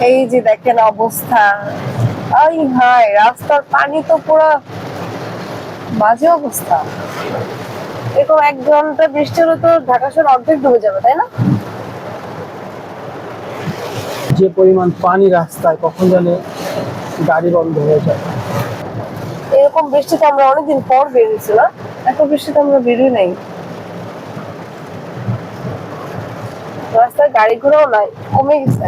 এই যে দেখেন অবস্থা, আই হাই, রাস্তার পানি তো পুরো বাজে অবস্থা। এরকম 1 ঘন্টা বৃষ্টি হলে তো ঢাকা শহর অর্ধেক ডুবে যাবে, তাই না? যে পরিমাণ পানি রাস্তায়, কখন জানে গাড়ি বন্ধ হয়ে যায়। এরকম বৃষ্টিতে আমরা অনেকদিন পর বেরিয়েছি না, এত বৃষ্টিতে আমরা বেরোই নাই। রাস্তায় গাড়ি ঘোড়াও নাই, কমে গেছে।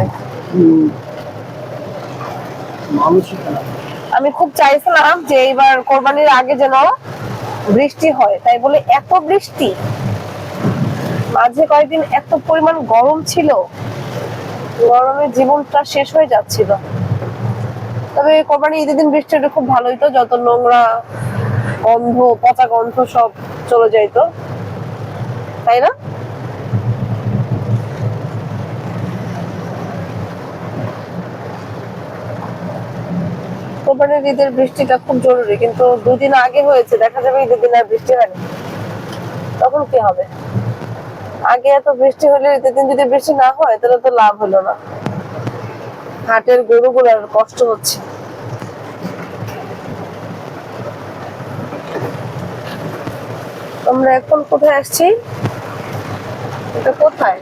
মানুষই না। আমি খুব চাইছিলাম যে এইবার কোরবানির আগে যেন বৃষ্টি হয়, তাই বলে এত বৃষ্টি, মাঝে কয়েকদিন এত পরিমাণ গরম ছিল, গরমে জীবনটা শেষ হয়ে যাচ্ছিল। তবে কোরবানি ঈদের দিন বৃষ্টি হলে খুব ভালোই, তো যত নোংরা গন্ধ, পচা গন্ধ সব চলে যাইতো, তাই না? কোরবানির ঈদের বৃষ্টিটা খুব জরুরি, কিন্তু 2 দিন আগে হয়েছে, দেখা যাবে ঈদের দিন আর বৃষ্টি হয়নি, তখন কি হবে? আগে এত বৃষ্টি হলে ঈদের দিন যদি বৃষ্টি না হয় তাহলে তো লাভ হলো না, হাটের গরুগুলোর কষ্ট হচ্ছে। আমরা এখন কোথায় আসছি? এটা কোথায়?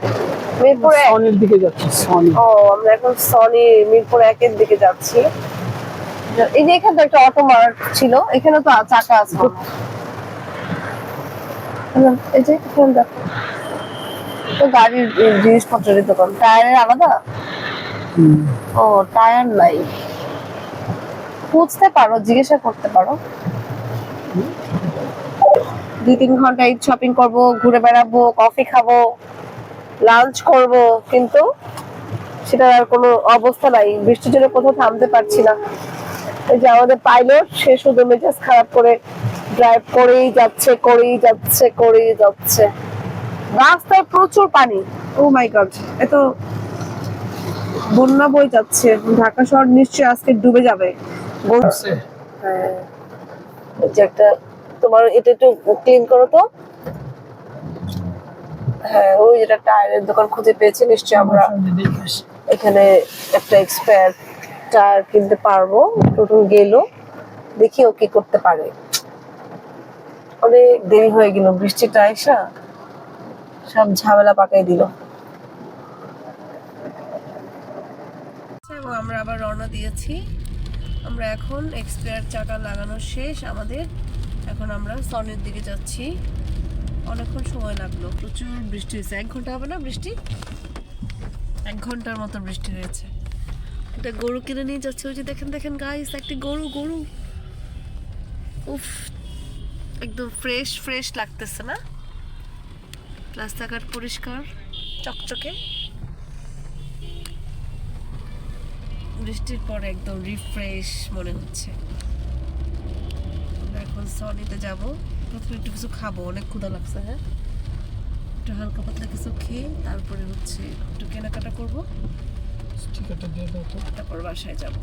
মিরপুর 1। সনির দিকে যাচ্ছি, সনি। ও, আমরা এখন সনি মিরপুর 1-এর দিকে যাচ্ছি। এই যে এখানে তো একটা অটো মার্ট ছিল, এখানে তো চাকা আছে। এই যে এখানে দেখো, তো গাড়ির জিনিসপত্রের দোকান, টায়ারের আলাদা। ও, টায়ার নাই, খুঁজতে পারো, জিজ্ঞাসা করতে পারো। 2-3 ঘন্টা ঈদ শপিং করবো, ঘুরে বেড়াবো, কফি খাবো, লাঞ্চ করব, কিন্তু সেটার আর কোনো অবস্থা নাই, বৃষ্টির জন্য কোথাও থামতে পারছি না। এই যে আমাদের পাইলট, সে শুধু মেজাজ খারাপ করে ড্রাইভ করেই যাচ্ছে, করেই যাচ্ছে, করেই যাচ্ছে। রাস্তায় প্রচুর পানি, ও মাই গড, এত বন্যা বয়ে যাচ্ছে, ঢাকা শহর নিশ্চয়ই আজকে ডুবে যাবে। হ্যাঁ, এই যে একটা, তোমার এটা একটু ক্লিন করো তো। হ্যাঁ, ওই যেটা টায়ারের দোকান খুঁজে পেয়েছি, নিশ্চয়ই আমরা এখানে একটা এক্সপায়ার টায়ার কিনতে পারবো। টোটন গেল, দেখি ও কি করতে পারে। অনেক দেরি হয়ে গেল, বৃষ্টিটা আইসা সব ঝামেলা পাকাই দিল। এবং আমরা আবার রওনা দিয়েছি। আমরা এখন এক্সপায়ার চাকা লাগানো শেষ আমাদের, এখন আমরা সনের দিকে যাচ্ছি। অনেকক্ষণ সময় লাগলো, প্রচুর বৃষ্টি হয়েছে। 1 ঘন্টা হবে না বৃষ্টি, 1 ঘন্টার মতো বৃষ্টি হয়েছে। একটা গরু কিনে নিয়ে যাচ্ছে, ওই যে দেখেন দেখেন গাইস, একটি গরু, গরু, উফ, একদম ফ্রেশ ফ্রেশ লাগতেছে না? রাস্তাঘাট পরিষ্কার চকচকে, বৃষ্টির পরে একদম রিফ্রেশ মনে হচ্ছে। এখন সনিতে যাব, প্রথমে একটু কিছু খাবো, অনেক ক্ষুধা লাগছে। হ্যাঁ, একটু হালকা পাতলা কিছু খেয়ে তারপরে হচ্ছে একটু কেনাকাটা করবো, স্টিকারটা দিয়ে দাও তো, তারপর বাসায় যাবো।